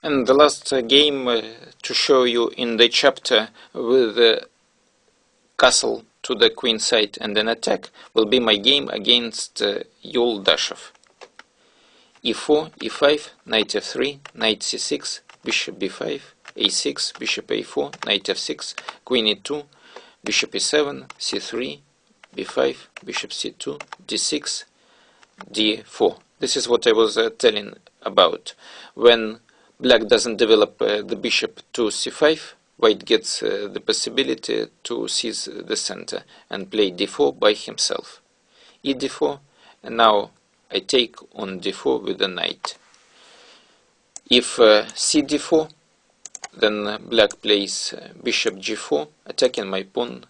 And the last game to show you in the chapter with the castle to the queen side and an attack will be my game against Iuldachev. e4, e5, knight f3, knight c6, bishop b5, a6, bishop a4, knight f6, queen e2, bishop e7, c3, b5, bishop c2, d6, d4. This is what I was telling about. When black doesn't develop the bishop to c5, white gets the possibility to seize the center and play d4 by himself. E d4, and now I take on d4 with the knight. If c d4, then black plays bishop g4, attacking my pawn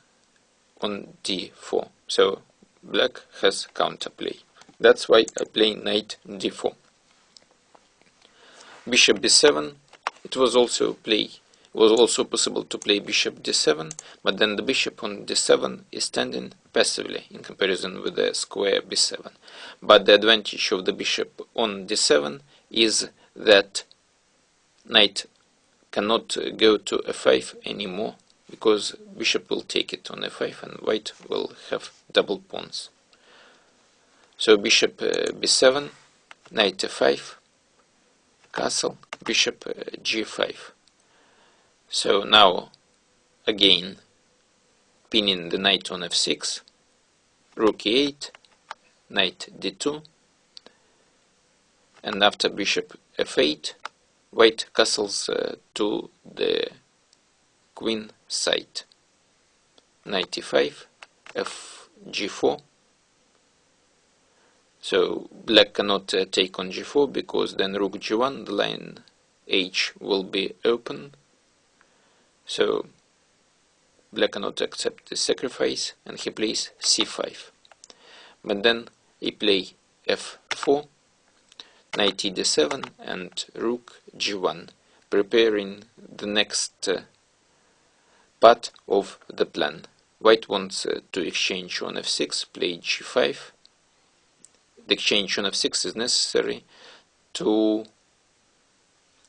on d4. So black has counterplay. That's why I play knight d4. Bishop b7. It was also possible to play bishop d7, but then the bishop on d7 is standing passively in comparison with the square b7. But the advantage of the bishop on d7 is that knight cannot go to f5 anymore, because bishop will take it on f5 and white will have double pawns. So bishop b7, knight f5, castle, bishop g5. So now again pinning the knight on f6, rook e8, knight d2, and after bishop f8, white castles to the queen side. Knight e5, f g4. So black cannot take on g4 because then rook g1, the line h will be open. So black cannot accept the sacrifice and he plays c5. But then he play f4, knight d7 and rook g1, preparing the next part of the plan. White wants to exchange on f6, play g5. The exchange on f6 is necessary to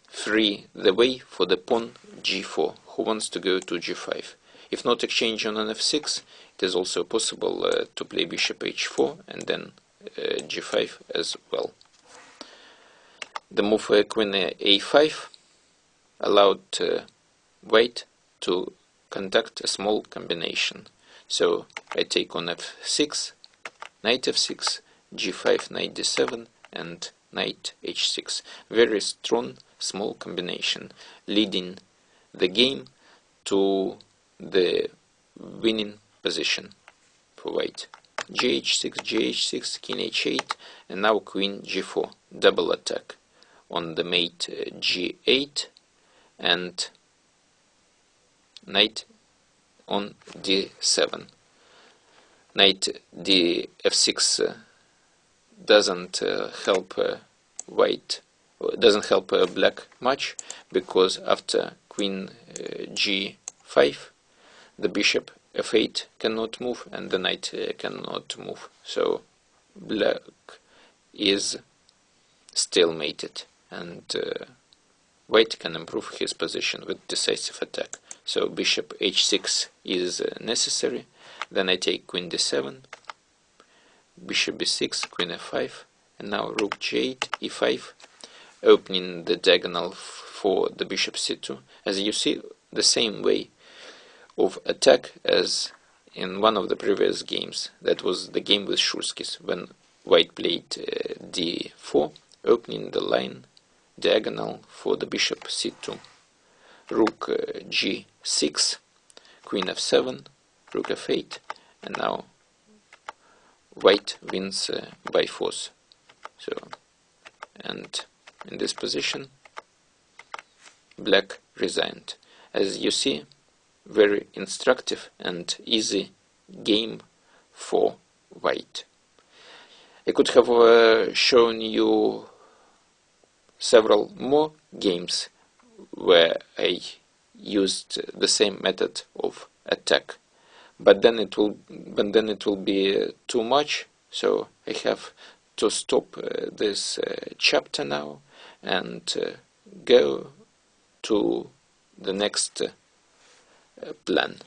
free the way for the pawn g4, who wants to go to g5. If not exchange on f6, it is also possible to play bishop h4 and then g5 as well. The move queen a5 allowed white to conduct a small combination. So I take on f6, knight f6, g5, knight d7, and knight h6. Very strong small combination, leading the game to the winning position for white. gh6, gh6, king h8, and now queen g4. Double attack on the mate g8 and knight on d7. Knight d f6 doesn't help white, doesn't help black much, because after queen g5 the bishop f8 cannot move and the knight cannot move. So black is stalemated and white can improve his position with decisive attack. So bishop h6 is necessary. Then I take queen d7, bishop b6, queen f5, and now rook g8, e5, opening the diagonal for the bishop c2. As you see, the same way of attack as in one of the previous games. That was the game with Shurskis, when white played d4, opening the line diagonal for the bishop c2. Rook g6, queen f7, rook f8, and now white wins by force. So, and in this position black resigned. As you see, very instructive and easy game for white. I could have shown you several more games where I used the same method of attack, but then it will be too much, so I have to stop this chapter now and go to the next plan.